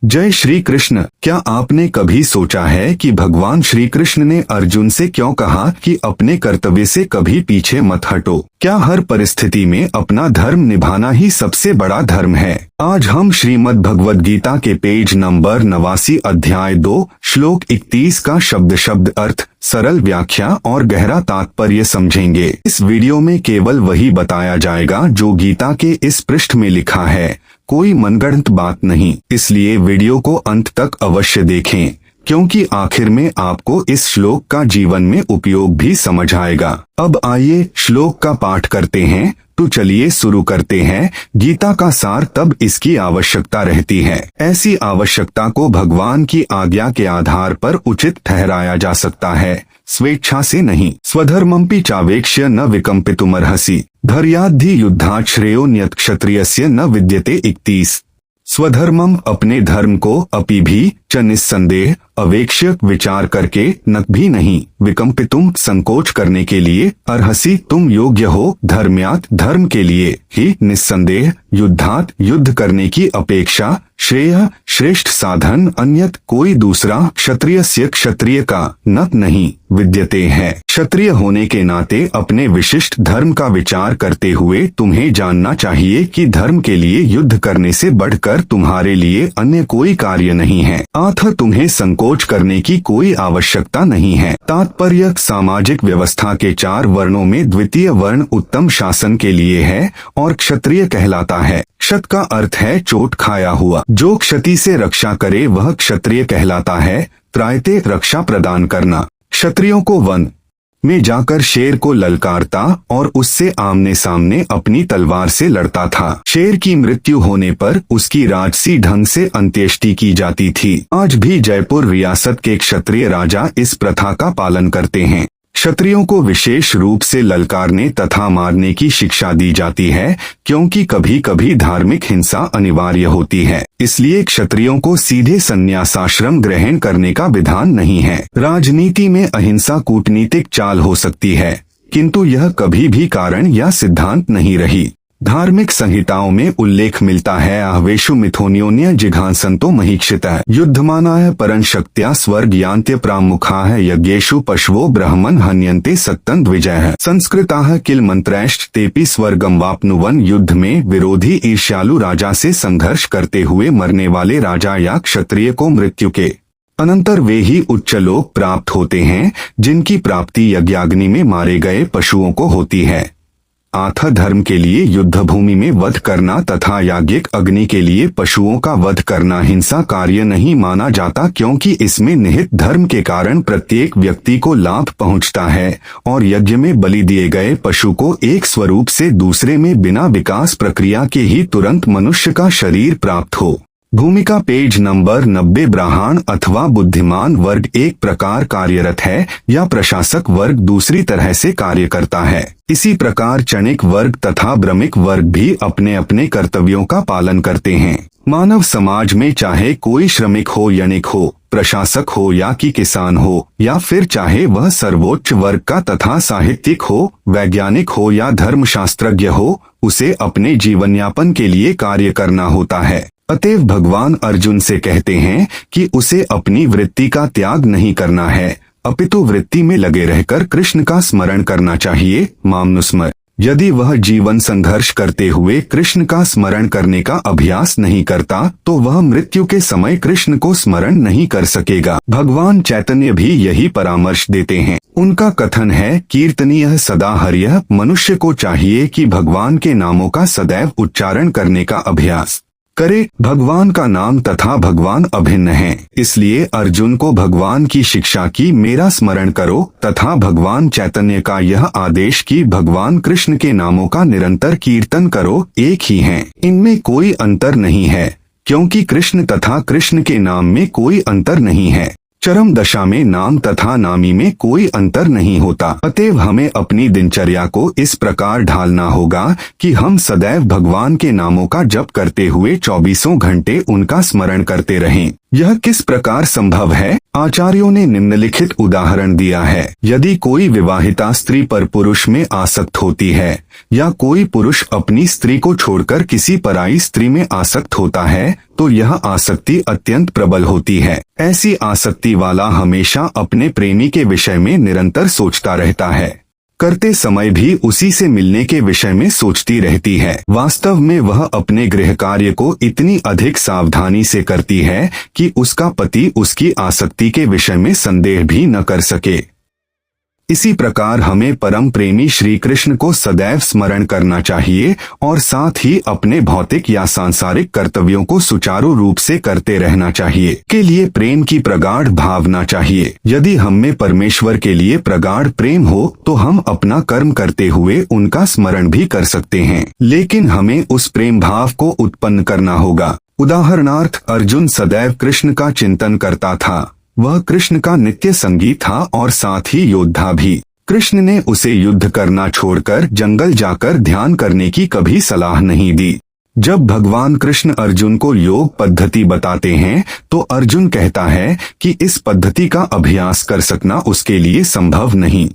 जय श्री कृष्ण। क्या आपने कभी सोचा है कि भगवान श्री कृष्ण ने अर्जुन से क्यों कहा कि अपने कर्तव्य से कभी पीछे मत हटो? क्या हर परिस्थिति में अपना धर्म निभाना ही सबसे बड़ा धर्म है? आज हम श्रीमद् भगवद गीता के पेज नंबर 89 अध्याय 2 श्लोक 31 का शब्द शब्द अर्थ, सरल व्याख्या और गहरा तात्पर्य समझेंगे। इस वीडियो में केवल वही बताया जाएगा जो गीता के इस पृष्ठ में लिखा है, कोई मनगढ़ंत बात नहीं। इसलिए वीडियो को अंत तक अवश्य देखें, क्योंकि आखिर में आपको इस श्लोक का जीवन में उपयोग भी समझ आएगा। अब आइए श्लोक का पाठ करते हैं। तो चलिए शुरू करते हैं। गीता का सार तब इसकी आवश्यकता रहती है। ऐसी आवश्यकता को भगवान की आज्ञा के आधार पर उचित ठहराया जा सकता है, स्वेच्छा से नहीं। स्वधर्मंपि चावेक्ष्य न विकम्पितुमर्हसि धर्याद्धि युद्धात् श्रेयो न्यत् क्षत्रियस्य न विद्यते। 31। स्वधर्मम अपने धर्म को अपि भी च निस्संदेह अवेक्ष्य विचार करके न भी नहीं, विकम्पितुम संकोच करने के लिए, अर्हसि तुम योग्य हो, धर्म्यात् धर्म के लिए ही, निस्संदेह युद्धात् युद्ध करने की अपेक्षा, श्रेय श्रेष्ठ साधन, अन्यत कोई दूसरा, क्षत्रियस्य क्षत्रिय का न नहीं, विद्यते है। क्षत्रिय होने के नाते अपने विशिष्ट धर्म का विचार करते हुए तुम्हें जानना चाहिए कि धर्म के लिए युद्ध करने से बढ़कर तुम्हारे लिए अन्य कोई कार्य नहीं है, अतः तुम्हें संकोच करने की कोई आवश्यकता नहीं है। तात्पर्य, सामाजिक व्यवस्था के 4 वर्णों में द्वितीय वर्ण उत्तम शासन के लिए है और क्षत्रिय कहलाता है। क्षत का अर्थ है चोट खाया हुआ। जो क्षति से रक्षा करे वह क्षत्रिय कहलाता है। त्रायते रक्षा प्रदान करना। क्षत्रियों को वन में जाकर शेर को ललकारता और उससे आमने सामने अपनी तलवार से लड़ता था। शेर की मृत्यु होने पर उसकी राजसी ढंग से अंत्येष्टि की जाती थी। आज भी जयपुर रियासत के क्षत्रिय राजा इस प्रथा का पालन करते हैं। क्षत्रियों को विशेष रूप से ललकारने तथा मारने की शिक्षा दी जाती है, क्योंकि कभी कभी धार्मिक हिंसा अनिवार्य होती है। इसलिए क्षत्रियों को सीधे संन्यासाश्रम ग्रहण करने का विधान नहीं है। राजनीति में अहिंसा कूटनीतिक चाल हो सकती है, किंतु यह कभी भी कारण या सिद्धांत नहीं रही। धार्मिक संहिताओं में उल्लेख मिलता है, आहवेशु मिथोन्योन्य जिघांसंतो महीक्षितः युद्धमानाः परं शक्त्या स्वर्ग यान्त्य प्रामुखाः यज्ञेषु पशवो ब्रह्मन् हन्यन्ते सत्तं द्विजयः। संस्कृताः किल मंत्रैश्च तेपि स्वर्गं वाप्नुवन्। युद्ध में विरोधी ईर्ष्यालु राजा से संघर्ष करते हुए मरने वाले राजा या क्षत्रिय को मृत्यु के अनंतर वे ही उच्च लोक प्राप्त होते हैं, जिनकी प्राप्ति यज्ञाग्नि में मारे गए पशुओं को होती है। अतः धर्म के लिए युद्ध भूमि में वध करना तथा याज्ञिक अग्नि के लिए पशुओं का वध करना हिंसा कार्य नहीं माना जाता, क्योंकि इसमें निहित धर्म के कारण प्रत्येक व्यक्ति को लाभ पहुंचता है और यज्ञ में बलि दिए गए पशु को एक स्वरूप से दूसरे में बिना विकास प्रक्रिया के ही तुरंत मनुष्य का शरीर प्राप्त हो। भूमिका पेज नंबर 90। ब्राह्मण अथवा बुद्धिमान वर्ग एक प्रकार कार्यरत है या प्रशासक वर्ग दूसरी तरह से कार्य करता है। इसी प्रकार चणिक वर्ग तथा ब्रह्मिक वर्ग भी अपने अपने कर्तव्यों का पालन करते हैं। मानव समाज में चाहे कोई श्रमिक हो, यणिक हो, प्रशासक हो या कि किसान हो, या फिर चाहे वह सर्वोच्च वर्ग का तथा साहित्यिक हो, वैज्ञानिक हो या धर्मशास्त्रज्ञ हो, उसे अपने जीवन यापन के लिए कार्य करना होता है। अतएव भगवान अर्जुन से कहते हैं कि उसे अपनी वृत्ति का त्याग नहीं करना है, अपितु वृत्ति में लगे रहकर कृष्ण का स्मरण करना चाहिए। मामनुस्मर। यदि वह जीवन संघर्ष करते हुए कृष्ण का स्मरण करने का अभ्यास नहीं करता तो वह मृत्यु के समय कृष्ण को स्मरण नहीं कर सकेगा। भगवान चैतन्य भी यही परामर्श देते हैं। उनका कथन है, कीर्तनीय सदा हरियः। मनुष्य को चाहिए कि भगवान के नामों का सदैव उच्चारण करने का अभ्यास करे। भगवान का नाम तथा भगवान अभिन्न है, इसलिए अर्जुन को भगवान की शिक्षा की मेरा स्मरण करो तथा भगवान चैतन्य का यह आदेश कि भगवान कृष्ण के नामों का निरंतर कीर्तन करो एक ही हैं। इनमें कोई अंतर नहीं है, क्योंकि कृष्ण तथा कृष्ण के नाम में कोई अंतर नहीं है। चरम दशा में नाम तथा नामी में कोई अंतर नहीं होता। अतएव हमें अपनी दिनचर्या को इस प्रकार ढालना होगा कि हम सदैव भगवान के नामों का जप करते हुए 24 घंटे उनका स्मरण करते रहें। यह किस प्रकार संभव है? आचार्यों ने निम्नलिखित उदाहरण दिया है। यदि कोई विवाहिता स्त्री पर पुरुष में आसक्त होती है या कोई पुरुष अपनी स्त्री को छोड़कर किसी पराई स्त्री में आसक्त होता है तो यह आसक्ति अत्यंत प्रबल होती है। ऐसी आसक्ति वाला हमेशा अपने प्रेमी के विषय में निरंतर सोचता रहता है, करते समय भी उसी से मिलने के विषय में सोचती रहती है। वास्तव में वह अपने गृह कार्य को इतनी अधिक सावधानी से करती है कि उसका पति उसकी आसक्ति के विषय में संदेह भी न कर सके। इसी प्रकार हमें परम प्रेमी श्री कृष्ण को सदैव स्मरण करना चाहिए और साथ ही अपने भौतिक या सांसारिक कर्तव्यों को सुचारू रूप से करते रहना चाहिए। के लिए प्रेम की प्रगाढ़ भावना चाहिए। यदि हम में परमेश्वर के लिए प्रगाढ़ प्रेम हो तो हम अपना कर्म करते हुए उनका स्मरण भी कर सकते हैं, लेकिन हमें उस प्रेम भाव को उत्पन्न करना होगा। उदाहरणार्थ, अर्जुन सदैव कृष्ण का चिंतन करता था। वह कृष्ण का नित्य संगी था और साथ ही योद्धा भी। कृष्ण ने उसे युद्ध करना छोड़कर जंगल जाकर ध्यान करने की कभी सलाह नहीं दी। जब भगवान कृष्ण अर्जुन को योग पद्धति बताते हैं तो अर्जुन कहता है कि इस पद्धति का अभ्यास कर सकना उसके लिए संभव नहीं।